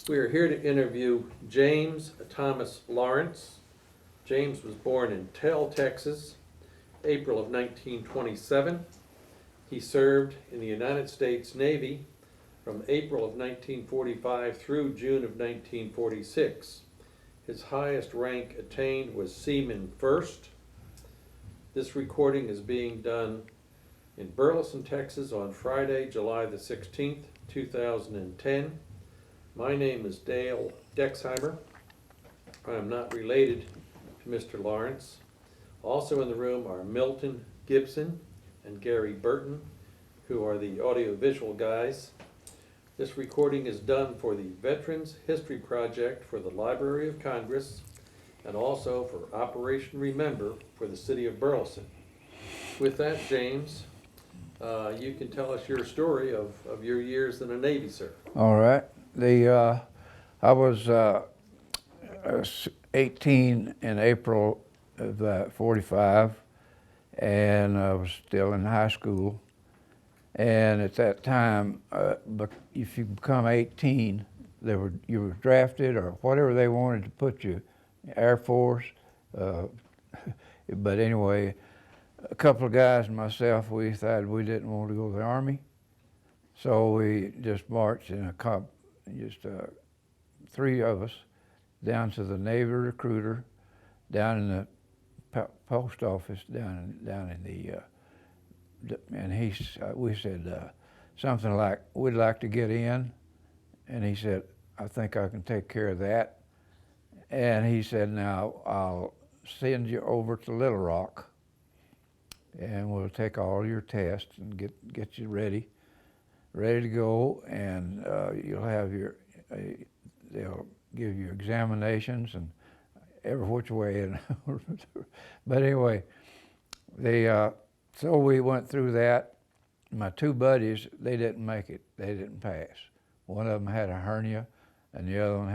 We are here to interview James Thomas Lawrence. James was born in Tell, Texas, April of 1927. He served in the United States Navy from April of 1945 through June of 1946. His highest rank attained was Seaman First. This recording is being done in Burleson, Texas on Friday, July the 16th, 2010. My name is Dale Dexheimer. I am not related to Mr. Lawrence. Also in the room are Milton Gibson and Gary Burton, who are the audiovisual guys. This recording is done for the Veterans History Project for the Library of Congress and also for Operation Remember for the city of Burleson. With that, James, you can tell us your story of your years in the Navy, sir. All right. I was 18 in April of 45, and I was still in high school. And at that time, if you become 18, you were drafted or whatever they wanted to put you, Air Force. But anyway, a couple of guys and myself, we decided we didn't want to go to the Army. So we just marched in three of us, down to the Navy recruiter, down in the post office, down in the, and we said something like, "We'd like to get in," and he said, "I think I can take care of that." And he said, "Now I'll send you over to Little Rock, and we'll take all your tests and get you ready to go, and you'll have they'll give you examinations and every which way." And but anyway, so we went through that. My two buddies, they didn't make it. They didn't pass. One of them had a hernia, and the other one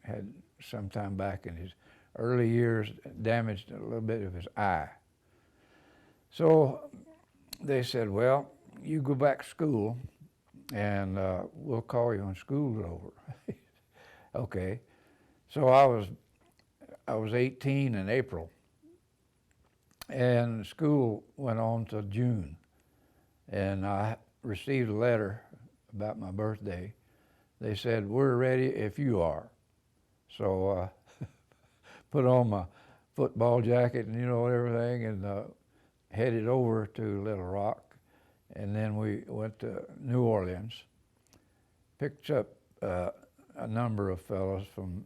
had sometime back in his early years damaged a little bit of his eye. So they said, "Well, you go back to school, and we'll call you when school's over." Okay. So I was 18 in April, and school went on till June, and I received a letter about my birthday. They said, "We're ready if you are." So put on my football jacket and everything, and headed over to Little Rock, and then we went to New Orleans, picked up a number of fellows from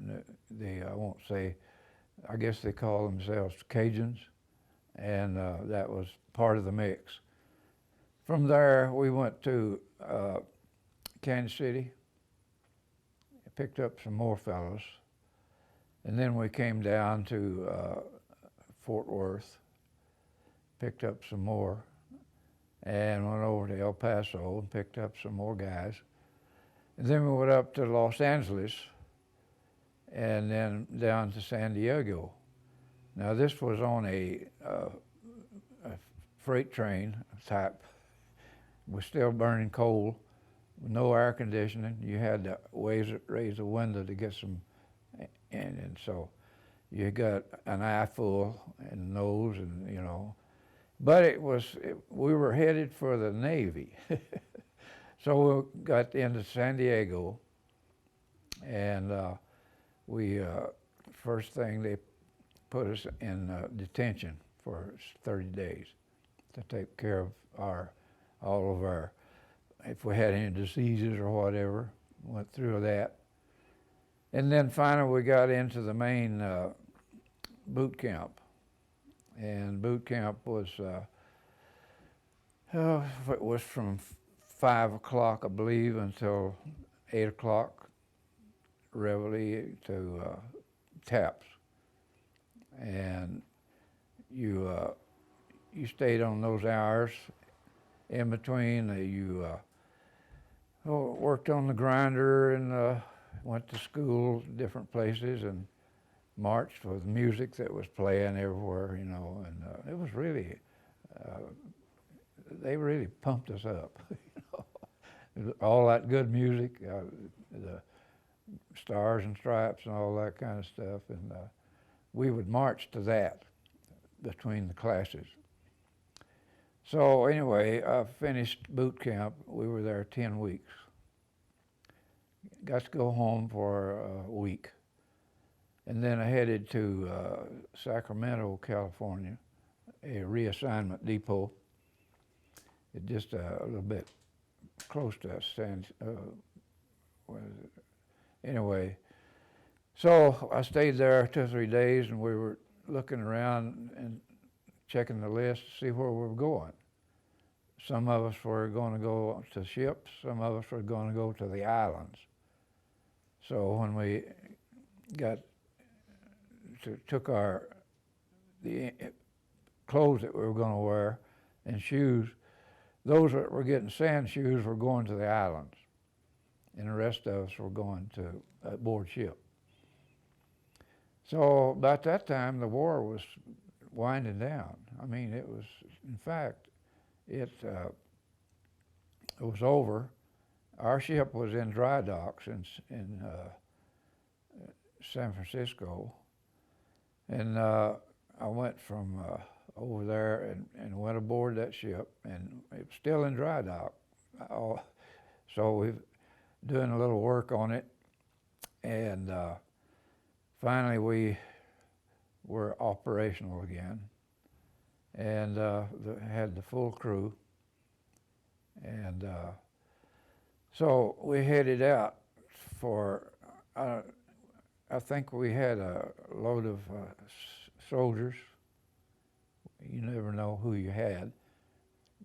I won't say, I guess they call themselves Cajuns, and that was part of the mix. From there, we went to Kansas City, picked up some more fellows, and then we came down to Fort Worth, picked up some more, and went over to El Paso and picked up some more guys. And then we went up to Los Angeles, and then down to San Diego. Now this was on a freight train type. We're still burning coal, with no air conditioning. You had to raise the window to get some in, and so you got an eye full and nose, and But we were headed for the Navy. So we got into San Diego, and first thing they put us in detention for 30 days to take care of all of our, if we had any diseases or whatever, went through that. And then finally we got into the main boot camp. And boot camp was, it was from 5 o'clock, I believe, until 8 o'clock, reveille to taps. And you stayed on those hours. In between, you worked on the grinder and went to school, different places, and marched with music that was playing everywhere, and it was really, they really pumped us up. all that good music, the Stars and Stripes and all that kind of stuff, and we would march to that between the classes. So anyway, I finished boot camp. We were there 10 weeks. Got to go home for a week. And then I headed to Sacramento, California, a reassignment depot. It's just a little bit close to what is it? Anyway, so I stayed there 2 or 3 days, and we were looking around and checking the list to see where we were going. Some of us were going to go to ships. Some of us were going to go to the islands. So when we took the clothes that we were going to wear and shoes, those that were getting sand shoes were going to the islands, and the rest of us were going to aboard ship. So about that time, the war was winding down. I mean, it was, in fact, it was over. Our ship was in dry docks in San Francisco, and I went from over there and went aboard that ship, and it was still in dry dock. So we've doing a little work on it, and finally we were operational again, and had the full crew, and so we headed out for, I think we had a load of soldiers. You never know who you had.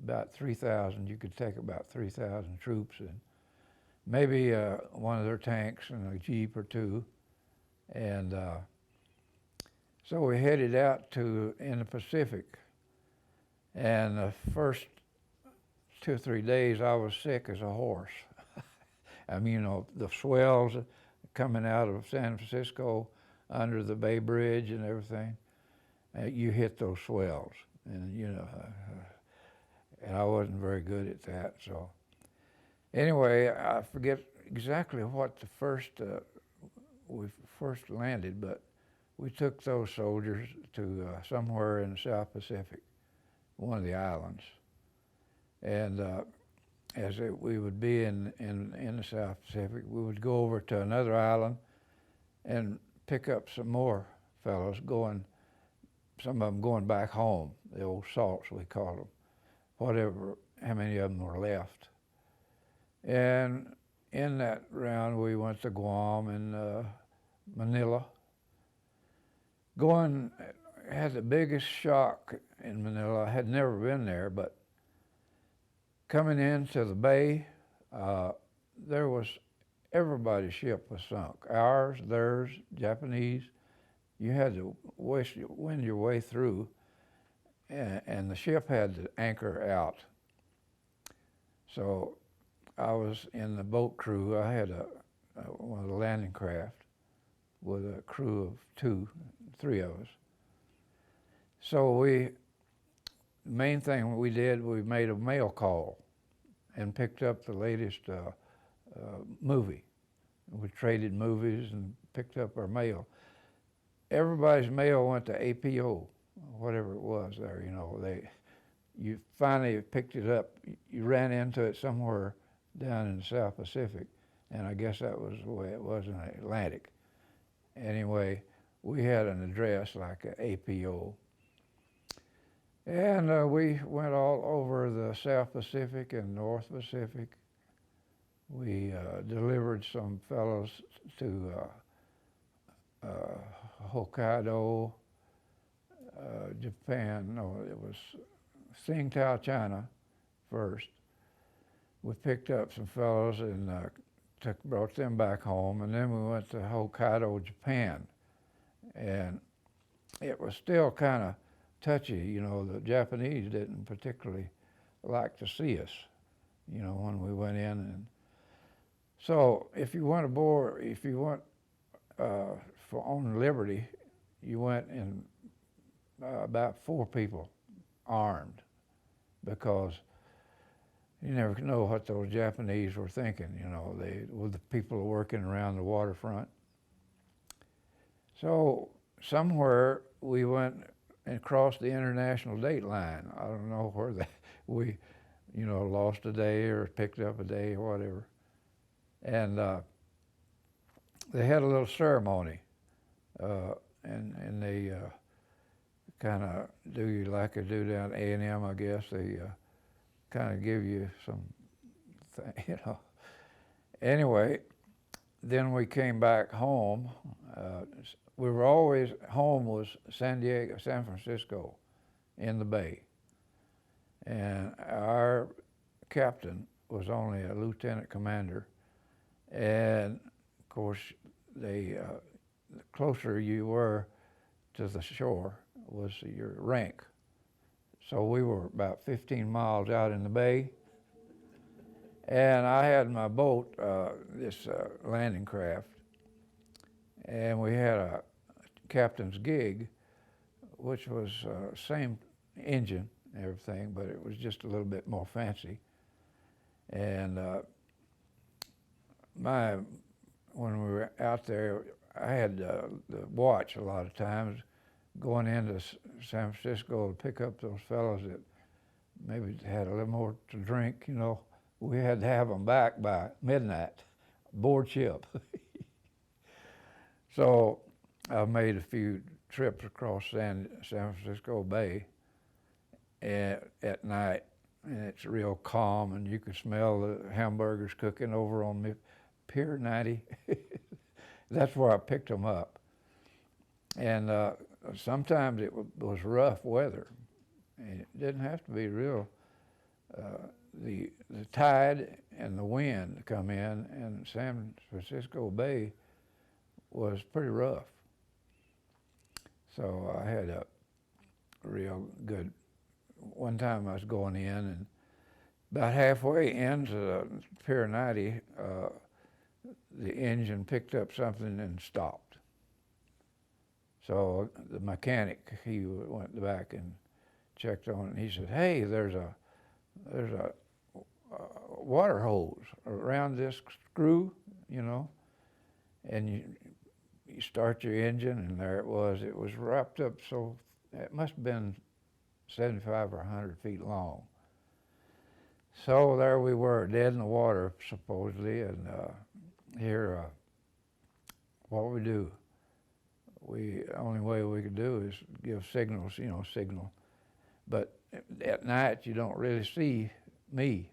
About 3,000, you could take about 3,000 troops, and maybe one of their tanks and a jeep or two. And so we headed out in the Pacific. And the first 2 or 3 days, I was sick as a horse. I mean, the swells coming out of San Francisco under the Bay Bridge and everything, you hit those swells, and and I wasn't very good at that. So anyway, I forget exactly what we first landed, but we took those soldiers to somewhere in the South Pacific, one of the islands, and we would be in the South Pacific, we would go over to another island and pick up some more fellows some of them going back home, the old salts we call them, how many of them were left. And in that round we went to Guam and Manila. Had the biggest shock in Manila. I had never been there, but coming into the bay, everybody's ship was sunk. Ours, theirs, Japanese. You had to win your way through, and the ship had to anchor out. So I was in the boat crew. I had one of the landing craft with a crew of 3 of us. So the main thing we did, we made a mail call and picked up the latest movie. We traded movies and picked up our mail. Everybody's mail went to APO, whatever it was there, you finally picked it up. You ran into it somewhere down in the South Pacific, and I guess that was the way it was in the Atlantic. Anyway, we had an address like an APO. And we went all over the South Pacific and North Pacific. We delivered some fellows to Hokkaido, Japan. No, it was Tsingtao, China first. We picked up some fellows and brought them back home, and then we went to Hokkaido, Japan. And it was still kind of touchy, the Japanese didn't particularly like to see us, when we went in. And so if you went on Liberty, you went in about 4 people armed, because you never know what those Japanese were thinking, you know, they with the people working around the waterfront. So somewhere we went and crossed the international date line. I don't know where we, you know, lost a day or picked up a day or whatever. And they had a little ceremony, and they kind of do you like they do down at A&M, I guess. They kind of give you some, you know. Anyway, then we came back home. We were always, home was San Francisco in the Bay. And our captain was only a lieutenant commander. And of course, the closer you were to the shore was your rank. So we were about 15 miles out in the bay. And I had my boat, this landing craft, and we had a captain's gig, which was same engine and everything, but it was just a little bit more fancy. And when we were out there, I had the watch a lot of times going into San Francisco to pick up those fellows that maybe had a little more to drink, you know. We had to have them back by midnight, aboard ship. So I made a few trips across San Francisco Bay at night, and it's real calm, and you can smell the hamburgers cooking over on Pier 90. That's where I picked them up. And sometimes it was rough weather. And it didn't have to be real. The tide and the wind come in, and San Francisco Bay was pretty rough. So I had a real good, one time I was going in, and about halfway into the Pier 90, the engine picked up something and stopped. So the mechanic, he went back and checked on it, and he said, "Hey, there's a water hose around this screw, you know, and you start your engine," and there it was. It was wrapped up, so it must have been 75 or 100 feet long. So there we were, dead in the water, supposedly, and here, what we do? The only way we could do is give signals, you know, signal. But at night, you don't really see me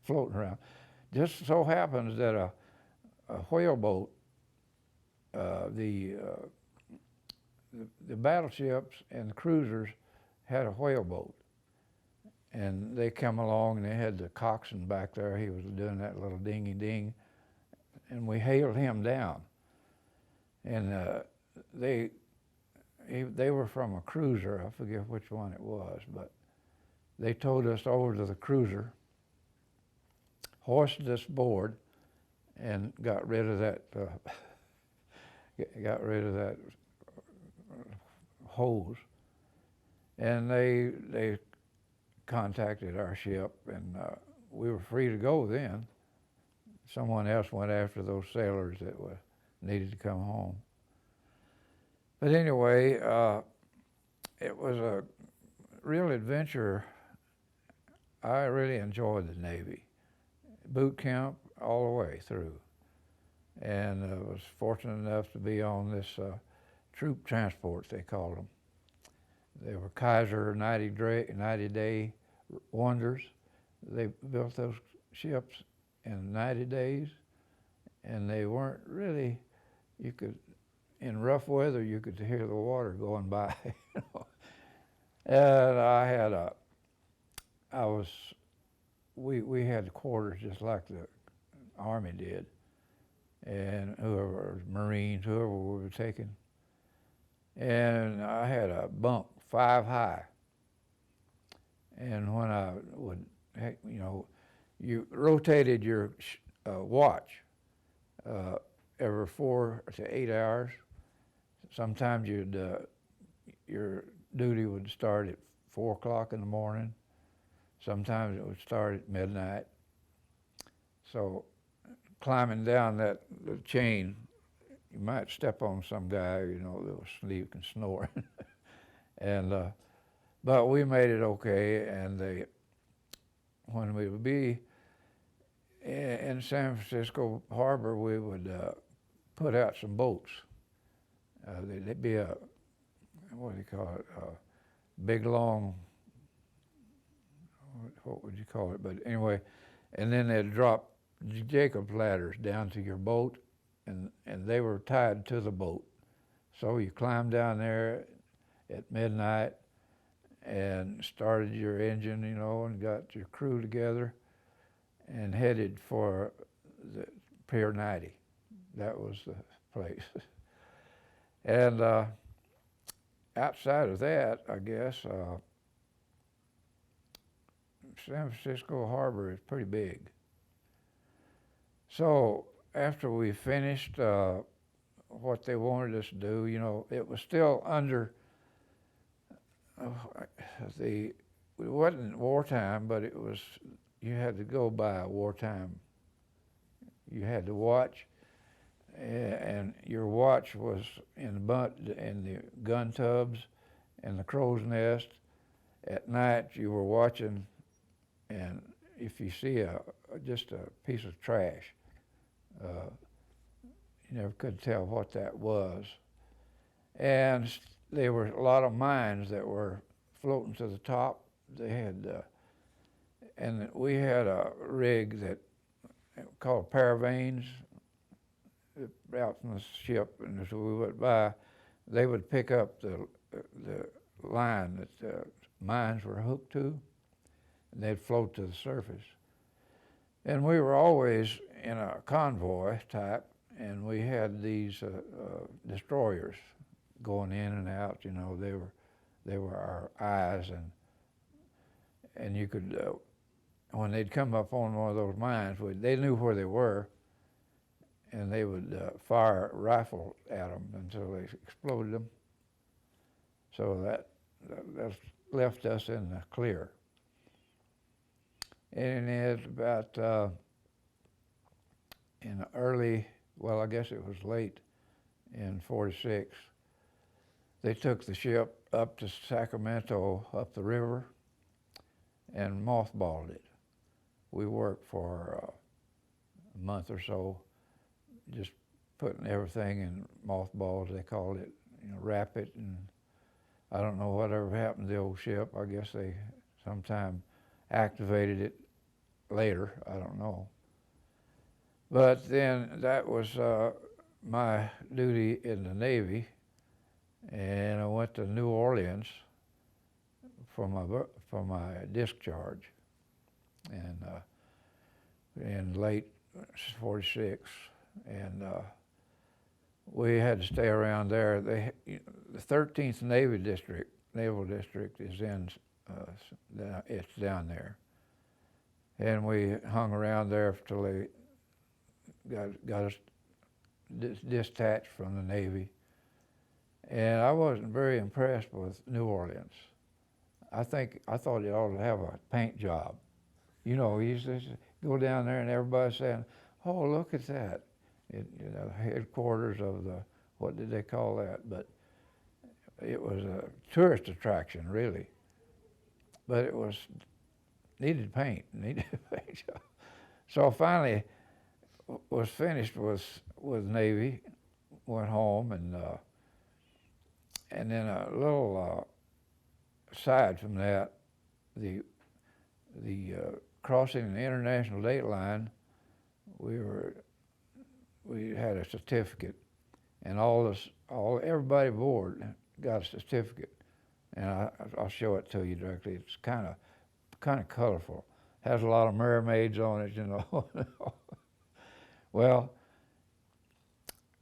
floating around. Just so happens that a whaleboat, the battleships and the cruisers had a whaleboat. And they come along, and they had the coxswain back there. He was doing that little dingy ding, and we hailed him down. And they were from a cruiser. I forget which one it was, but they towed us over to the cruiser, hoisted us aboard, and got rid of that hose. And they contacted our ship, and we were free to go then. Someone else went after those sailors that needed to come home. But anyway, it was a real adventure. I really enjoyed the Navy. Boot camp all the way through. And I was fortunate enough to be on this troop transports, they called them. They were Kaiser 90-day wonders. They built those ships in 90 days, and they weren't really, in rough weather, you could hear the water going by. You know? And we had quarters just like the Army did, and whoever was Marines, whoever we were taking. And I had a bunk 5 high. And when I would, you know, you rotated your watch every 4 to 8 hours. Sometimes your duty would start at 4 o'clock in the morning, Sometimes it would start at midnight. So climbing down that the chain, you might step on some guy, you know, that was asleep and snoring. And but we made it okay. And when we would be in San Francisco Harbor, we would put out some boats. They'd be a, what do you call it, a big long, what would you call it? But anyway, and then they'd drop Jacob's ladders down to your boat, and they were tied to the boat. So you climbed down there at midnight and started your engine, you know, and got your crew together and headed for the Pier 90. That was the place. And outside of that, I guess, San Francisco Harbor is pretty big. So after we finished what they wanted us to do, you know, it was still under it wasn't wartime, but it was, you had to go by wartime. You had to watch, and your watch was in the gun tubs and the crow's nest. At night, you were watching, and if you see just a piece of trash, you never could tell what that was. And there were a lot of mines that were floating to the top. They had, and we had a rig that called paravanes out from the ship, and as we went by, they would pick up the line that the mines were hooked to, and they'd float to the surface. And we were always in a convoy type, and we had these destroyers going in and out. You know, they were our eyes, and you could when they'd come up on one of those mines, they knew where they were, and they would fire a rifle at them until they exploded them. So that left us in the clear. And it's about in early, well, I guess it was late in '46, they took the ship up to Sacramento, up the river, and mothballed it. We worked for a month or so, just putting everything in mothballs, they called it, you know, wrap it, and I don't know whatever happened to the old ship. I guess they sometime activated it later, I don't know. But then that was my duty in the Navy, and I went to New Orleans for my discharge, and in late '46, and we had to stay around there. The 13th Naval District is in, it's down there, and we hung around there till they got us dispatched from the Navy. And I wasn't very impressed with New Orleans. I thought it ought to have a paint job. You know, you used to go down there and everybody's saying, "Oh, look at that." You know, headquarters of the, what did they call that? But it was a tourist attraction, really. But it needed paint job. So finally was finished with Navy, went home, and then a little aside from that, the crossing the international date line, we had a certificate, and everybody aboard got a certificate, and I'll show it to you directly. It's kind of colorful. Has a lot of mermaids on it, you know. Well,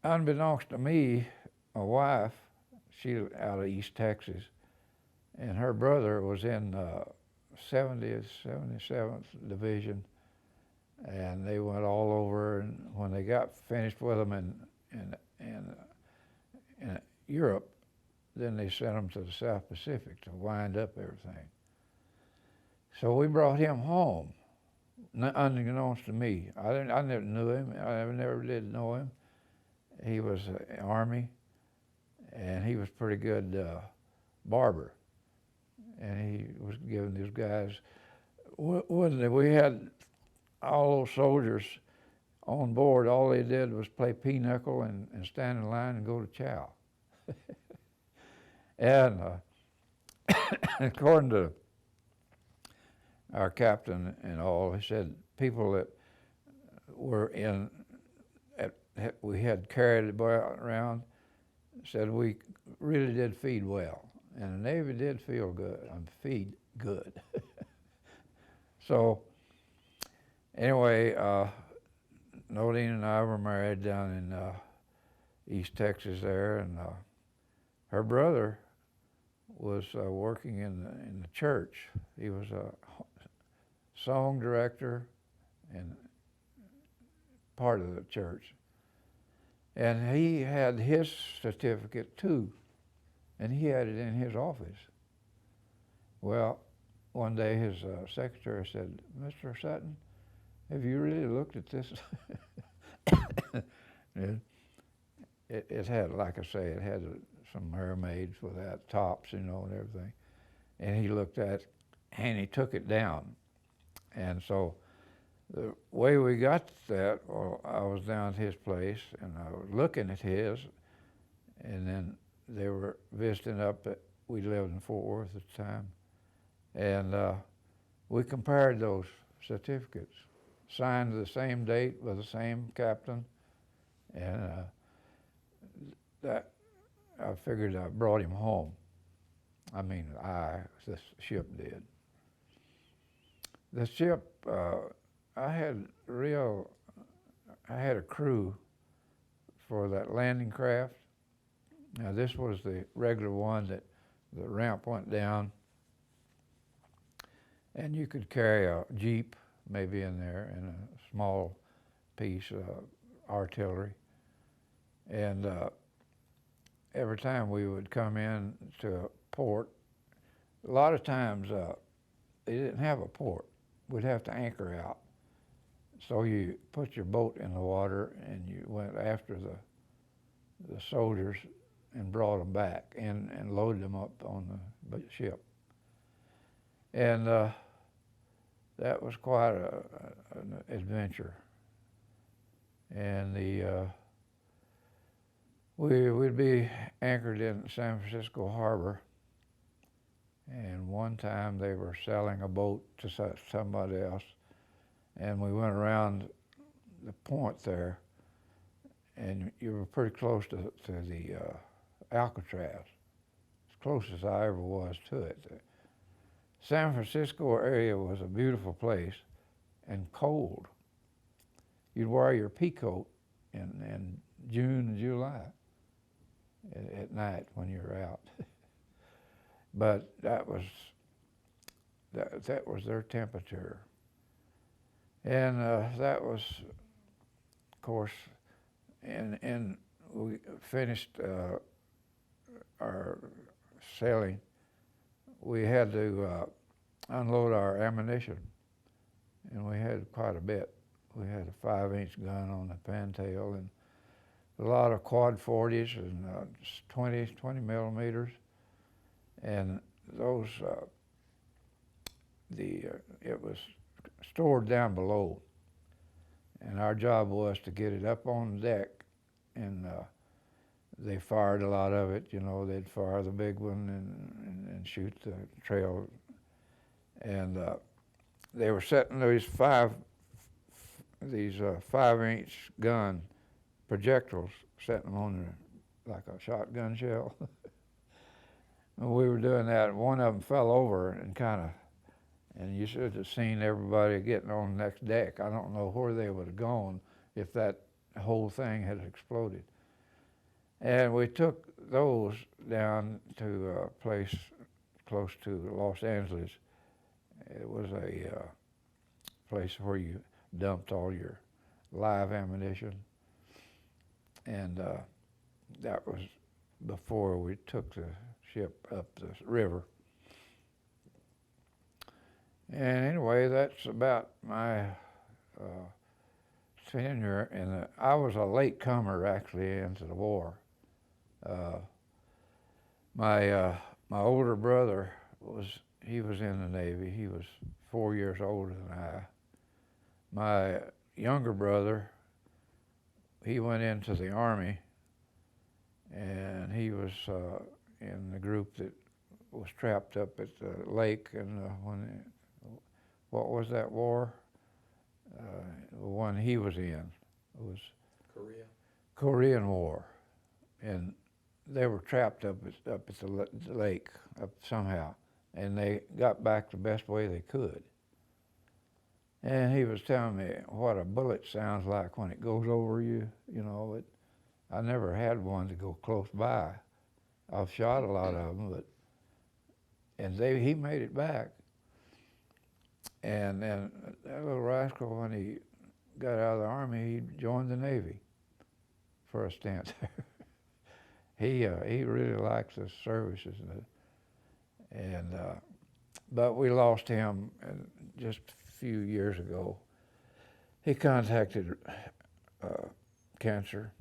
unbeknownst to me, my wife, she was out of East Texas, and her brother was in 70th, 77th Division, and they went all over, and when they got finished with them in Europe, then they sent them to the South Pacific to wind up everything. So we brought him home, unbeknownst to me. I never knew him. I never did know him. He was Army, and he was pretty good barber. And he was giving these guys, wasn't it? We had all those soldiers on board. All they did was play pinochle and stand in line and go to chow. And according to our captain and all, he said people that were we had carried around said we really did feed well, and the Navy did feed good. So anyway, Nodine and I were married down in East Texas there, and her brother was working in the church. He was a song director and part of the church. And he had his certificate too, and he had it in his office. Well, one day his secretary said, "Mr. Sutton, have you really looked at this?" It had, like I say, it had some mermaids with that tops, and everything. And he looked at it, and he took it down. And so the way we got that, well, I was down at his place, and I was looking at his, and then they were visiting up at, we lived in Fort Worth at the time, and we compared those certificates, signed the same date by the same captain, and that I figured I brought him home. I mean, this ship did. The ship, I had a crew for that landing craft. Now this was the regular one that the ramp went down, and you could carry a Jeep maybe in there and a small piece of artillery. And every time we would come in to a port, a lot of times they didn't have a port. We'd have to anchor out. So you put your boat in the water and you went after the soldiers and brought them back and loaded them up on the ship. And that was quite an adventure. And we'd be anchored in San Francisco Harbor, and one time they were selling a boat to somebody else, and we went around the point there, and you were pretty close to the Alcatraz, as close as I ever was to it. The San Francisco area was a beautiful place and cold. You'd wear your pea coat in June and July at night when you were out. But that was their temperature. And that was, of course, and we finished our sailing. We had to unload our ammunition, and we had quite a bit. We had a 5-inch gun on the pantail and a lot of quad 40s and 20 millimeters. And those, it was stored down below, and our job was to get it up on the deck, and they fired a lot of it. They'd fire the big one and shoot the trail, and they were setting these 5-inch gun projectiles, setting them on like a shotgun shell. And we were doing that, and one of them fell over and you should have seen everybody getting on the next deck. I don't know where they would have gone if that whole thing had exploded. And we took those down to a place close to Los Angeles. It was a place where you dumped all your live ammunition. And that was before we took the ship up the river. And anyway, that's about my tenure. And I was a late comer actually into the war. Uh, my older brother he was in the Navy. He was 4 years older than I. My younger brother, he went into the Army, and he was in the group that was trapped up at the lake. And what was that war? The one he was in was Korea. Korean War, and they were trapped up at the lake up somehow, and they got back the best way they could. And he was telling me what a bullet sounds like when it goes over you. You know, I never had one to go close by. I've shot a lot of them, he made it back. And then that little rascal, when he got out of the Army, he joined the Navy for a stint. He really likes the services, but we lost him just a few years ago. He contacted cancer,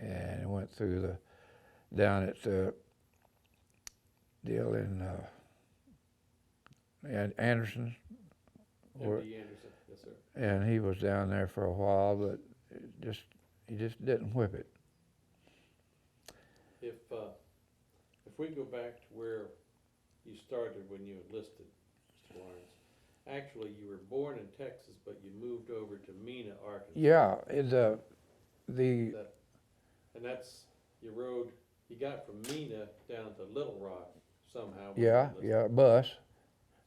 and went through down at the deal in Anderson. M.D. Anderson, yes, sir. And he was down there for a while, but he just didn't whip it. If we go back to where you started when you enlisted, Mr. Lawrence, actually you were born in Texas, but you moved over to Mena, Arkansas. Yeah, And that's your road. You got from Mena down to Little Rock somehow. Bus.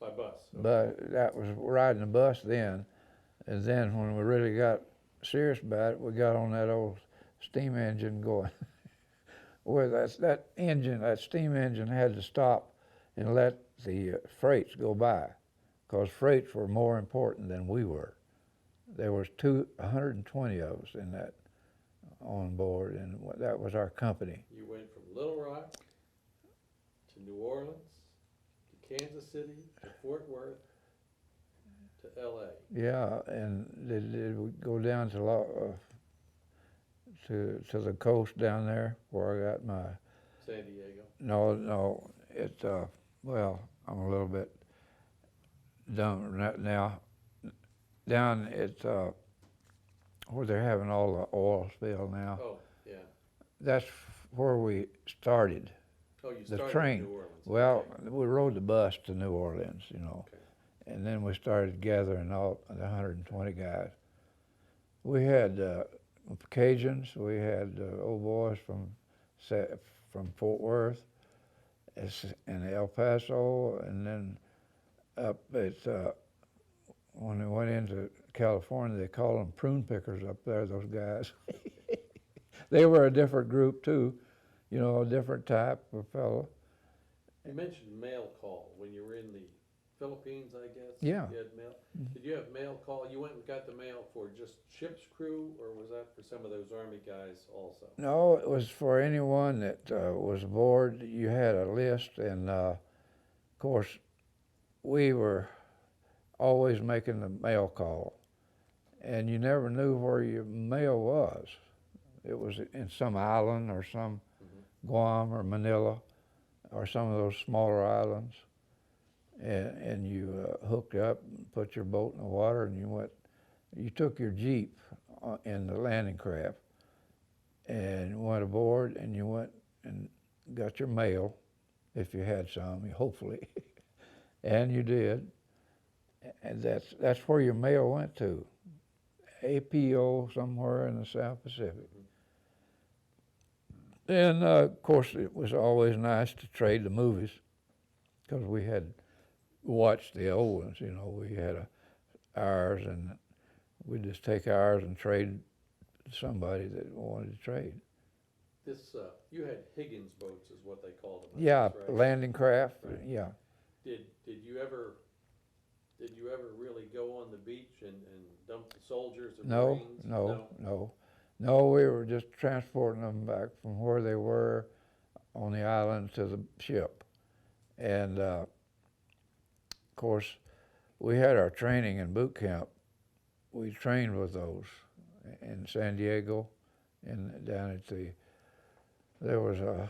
By bus. Okay. But that was riding the bus then, and then when we really got serious about it, we got on that old steam engine going. Where that steam engine had to stop and let the freights go by, because freights were more important than we were. There was 120 of us in that on board, and that was our company. You went from Little Rock to New Orleans, to Kansas City, to Fort Worth, to L.A. Yeah, and did we go down to the coast down there where I got my... San Diego? No, well, I'm a little bit dumb now. Down at where they're having all the oil spill now. Oh, yeah. That's where we started. Oh, you The started train. in New Orleans. Well, Okay. we rode the bus to New Orleans, Okay. and then we started gathering all the 120 guys. We had Cajuns, we had old boys from Fort Worth and El Paso, and then up at when we went into California, they called them prune pickers up there, those guys. They were a different group too, a different type of fellow. You mentioned mail call when you were in the Philippines, I guess? Yeah. You had mail. Did you have mail call? You went and got the mail for just ship's crew, or was that for some of those Army guys also? No, it was for anyone that was aboard. You had a list, and of course, we were always making the mail call, and you never knew where your mail was. It was in some island or some Guam or Manila or some of those smaller islands, and you hooked up and put your boat in the water, and you took your Jeep in the landing craft and went aboard, and you went and got your mail, if you had some, hopefully, and you did. And that's where your mail went to, APO somewhere in the South Pacific. And of course, it was always nice to trade the movies, because we had watched the old ones. We had ours, and we'd just take ours and trade somebody that wanted to trade. You had Higgins boats, is what they called them. Yeah, right? landing craft. Right. Yeah. Did you ever really go on the beach and dump the soldiers or Marines? No. We were just transporting them back from where they were on the island to the ship, and of course, we had our training in boot camp. We trained with those in San Diego, and down at there was a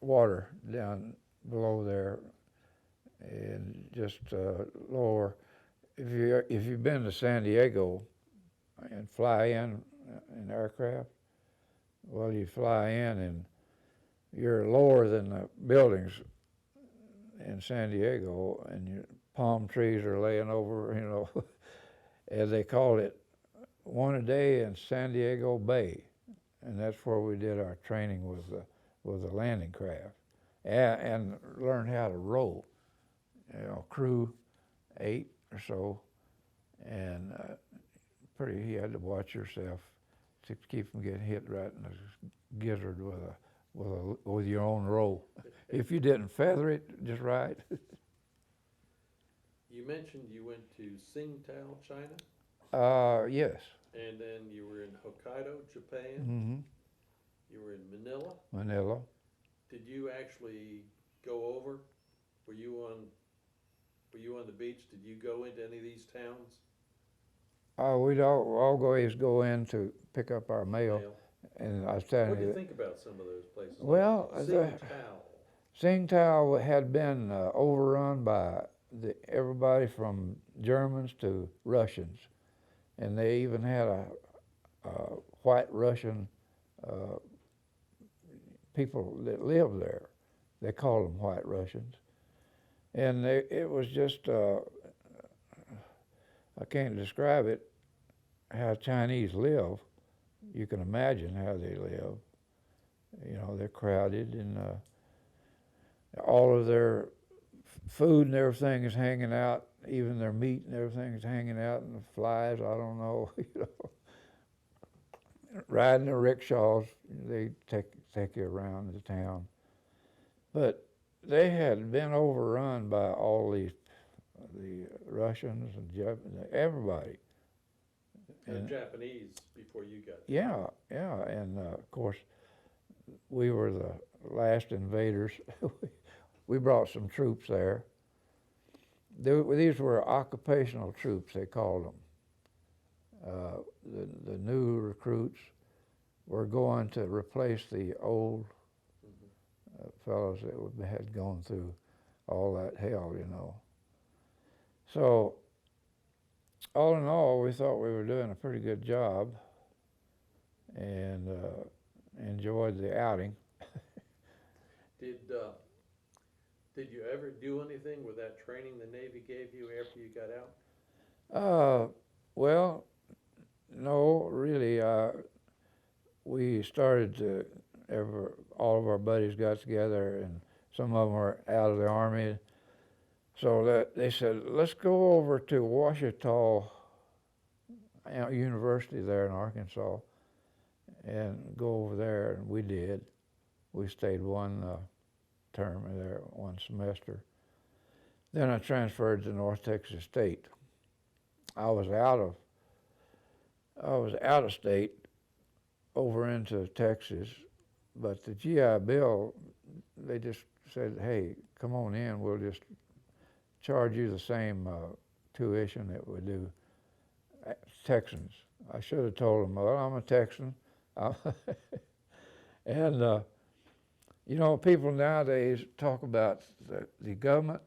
water down below there, and just lower. If you've been to San Diego and fly in aircraft, well, you fly in and you're lower than the buildings in San Diego, and your palm trees are laying over, and they called it one a day in San Diego Bay, and that's where we did our training with the landing craft, and learned how to row. Crew 8 or so, and you had to watch yourself to keep from getting hit right in the gizzard with your own row. If you didn't feather it just right. You mentioned you went to Tsingtao, China, Yes. and then you were in Hokkaido, Japan. Mm-hmm. You were in Manila. Manila. Did you actually go over? Were you on the beach? Did you go into any of these towns? We'd always go in to pick up our mail. And I was telling What do you, you think about some of those places? well, Like Tsingtao had been overrun by everybody from Germans to Russians, and they even had a white Russian people that lived there. They called them white Russians, and it was just I can't describe it how Chinese live. You can imagine how they live. They're crowded, and all of their food and everything is hanging out. Even their meat and everything is hanging out, and the flies, I don't know, Riding the rickshaws, they take you around the town. But they had been overrun by all the Russians and everybody. and Japanese before you got there. Yeah, and of course, we were the last invaders. We brought some troops there. These were occupational troops, they called them. The new recruits were going to replace the old fellows that had gone through all that hell, So, all in all, we thought we were doing a pretty good job, and enjoyed the outing. Did you ever do anything with that training the Navy gave you after you got out? Well, no, really. We started to, all of our buddies got together, and some of them were out of the Army. So that they said, let's go over to Ouachita University there in Arkansas and go over there, and we did. We stayed one term there, one semester. Then I transferred to North Texas State. I was out of state over into Texas, but the GI Bill, they just said, hey, come on in, we'll just charge you the same tuition that we do Texans. I should have told them, well, I'm a Texan. And people nowadays talk about the government.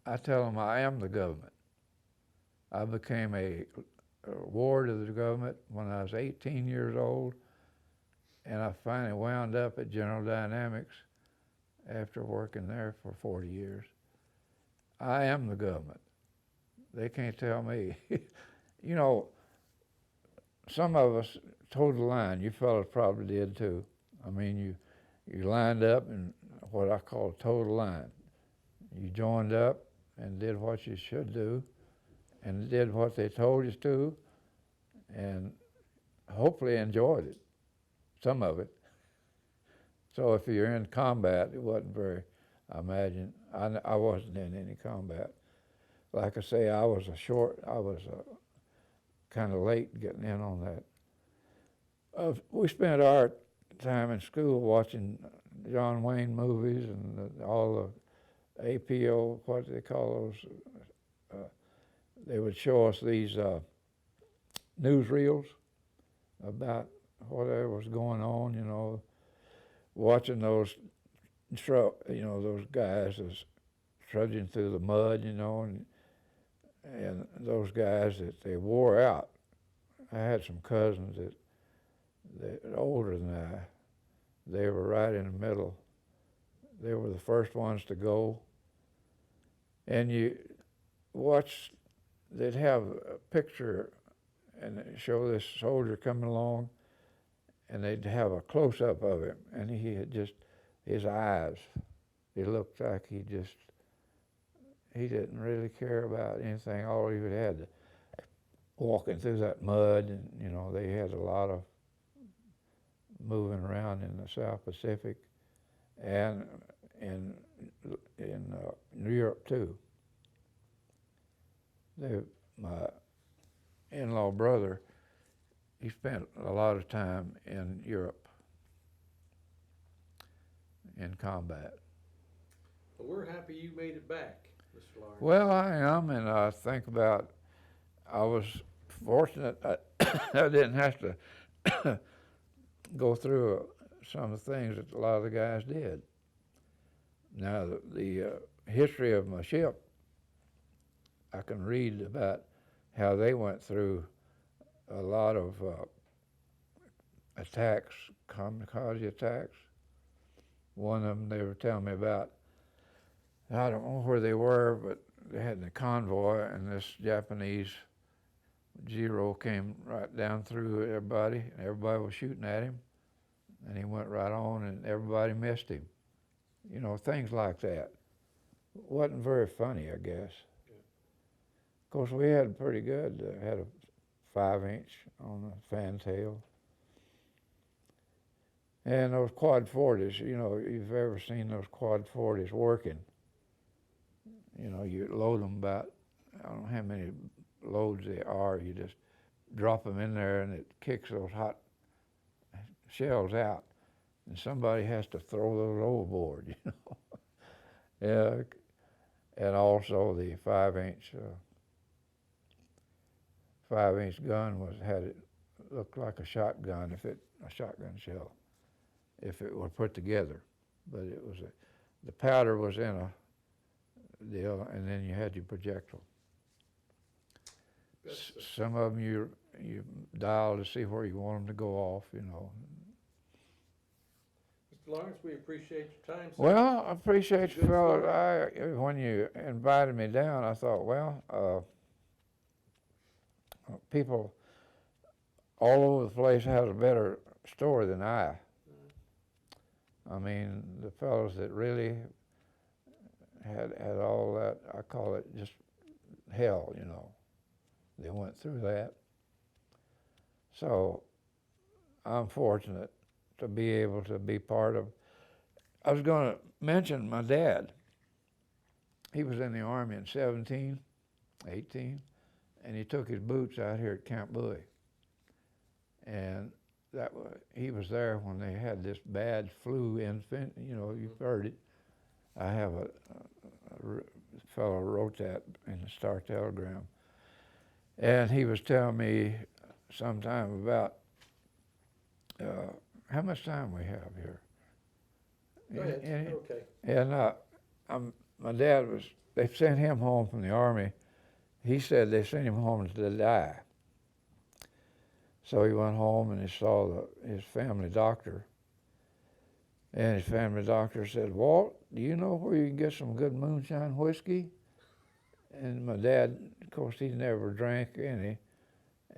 I tell them I am the government. I became a ward of the government when I was 18 years old, and I finally wound up at General Dynamics after working there for 40 years. I am the government. They can't tell me. Some of us toed the line. You fellas probably did too. I mean, you lined up in what I call toe the line. You joined up and did what you should do, and did what they told you to, and hopefully enjoyed it, some of it. So if you're in combat, it wasn't very, I imagine, I wasn't in any combat. Like I say, I was kind of late getting in on that. We spent our time in school watching John Wayne movies and all APO, what do they call those? They would show us these newsreels about whatever was going on, you know, watching those those guys is trudging through the mud, you know, and those guys that they wore out. I had some cousins that older than I. They were right in the middle. They were the first ones to go. And you watch, they'd have a picture and they'd show this soldier coming along, and they'd have a close-up of him, and he had just, his eyes, it looked like he didn't really care about anything. All he had walking through that mud, and you know, they had a lot of moving around in the South Pacific and in Europe too. My in-law brother, he spent a lot of time in Europe in combat. Well, we're happy you made it back, Mr. Lawrence. Well, I am, and I think about, I was fortunate I didn't have to go through some of the things that a lot of the guys did. Now, the history of my ship, I can read about how they went through a lot of attacks, kamikaze attacks. One of them they were telling me about, I don't know where they were, but they had a convoy, and this Japanese Zero came right down through everybody, and everybody was shooting at him, and he went right on, and everybody missed him. You know, things like that. Wasn't very funny, I guess. Yeah. Of course, we had pretty good, had a 5-inch on the fantail. And those quad 40s, you know, if you've ever seen those quad 40s working, you know, you load them about, I don't know how many loads they are, you just drop them in there and it kicks those hot shells out, and somebody has to throw those overboard, you know. Yeah, and also the 5-inch gun had it looked like a shotgun a shotgun shell if it were put together, but it was the powder was in a deal, and then you had your projectile. Some of them you dial to see where you want them to go off, you know. Mr. Lawrence, we appreciate your time, sir. Well, I appreciate you, Good fellas. When you invited me down, I thought, well, people all over the place has a better story than I. I mean, the fellows that really had all that, I call it just hell, you know. They went through that. So I'm fortunate to be able to be part of. I was going to mention my dad. He was in the Army in 17, 18, and he took his boots out here at Camp Bowie. And he was there when they had this bad flu infant, you know, you've heard it. I have a fellow wrote that in the Star Telegram. And he was telling me sometime about how much time we have here. Go ahead. Okay. And my dad they sent him home from the Army. He said they sent him home to die. So he went home and he saw his family doctor. And his family doctor said, "Walt, do you know where you can get some good moonshine whiskey?" And my dad, of course, he never drank any.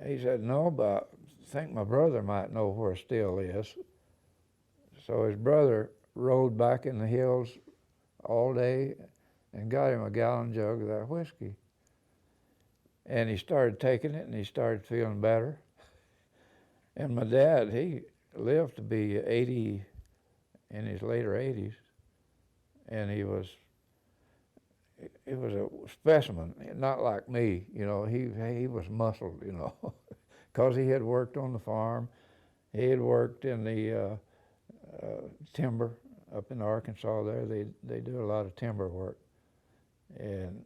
He said, "No, but I think my brother might know where Still is." So his brother rode back in the hills all day and got him a gallon jug of that whiskey. And he started taking it and he started feeling better. And my dad, he lived to be 80, in his later 80s, and he was a specimen, not like me, you know. He was muscled, you know, because he had worked on the farm. He had worked in the timber up in Arkansas there. They do a lot of timber work. and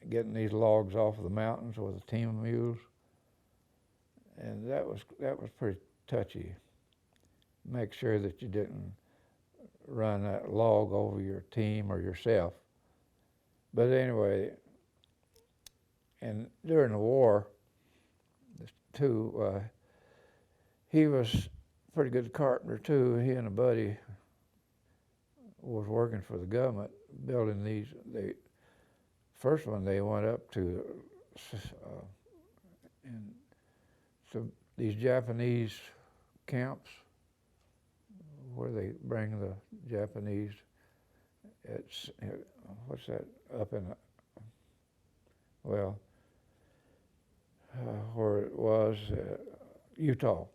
getting these logs off of the mountains with a team of mules. And that was pretty touchy. Make sure that you didn't run that log over your team or yourself. But anyway, and during the war, too, he was a pretty good carpenter too. He and a buddy was working for the government, building these. First one they went up to, and so these Japanese camps where they bring the Japanese. It's what's that up in, well, where it was, Utah.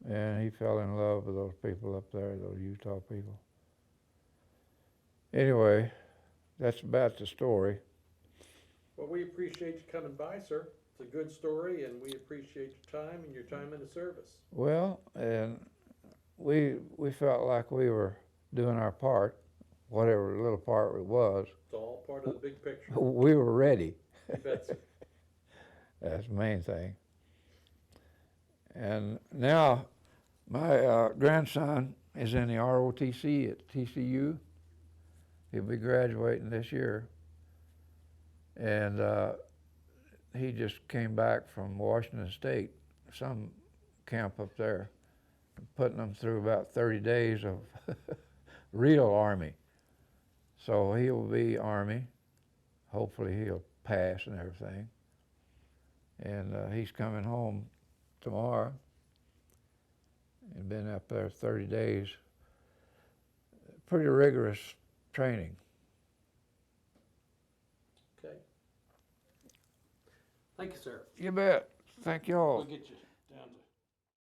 And he fell in love with those people up there, those Utah people. Anyway, that's about the story. Well, we appreciate you coming by, sir. It's a good story, and we appreciate your time and your time in the service. Well, and we felt like we were doing our part, whatever little part it was. It's all part of the big picture. We were ready. You bet, sir. That's the main thing. And now my grandson is in the ROTC at TCU. He'll be graduating this year. And he just came back from Washington State, some camp up there, putting them through about 30 days of real Army. So he'll be Army. Hopefully he'll pass and everything. And he's coming home tomorrow. And been up there 30 days. Pretty rigorous training. Okay. Thank you, sir. You bet. Thank you all. We'll get you down to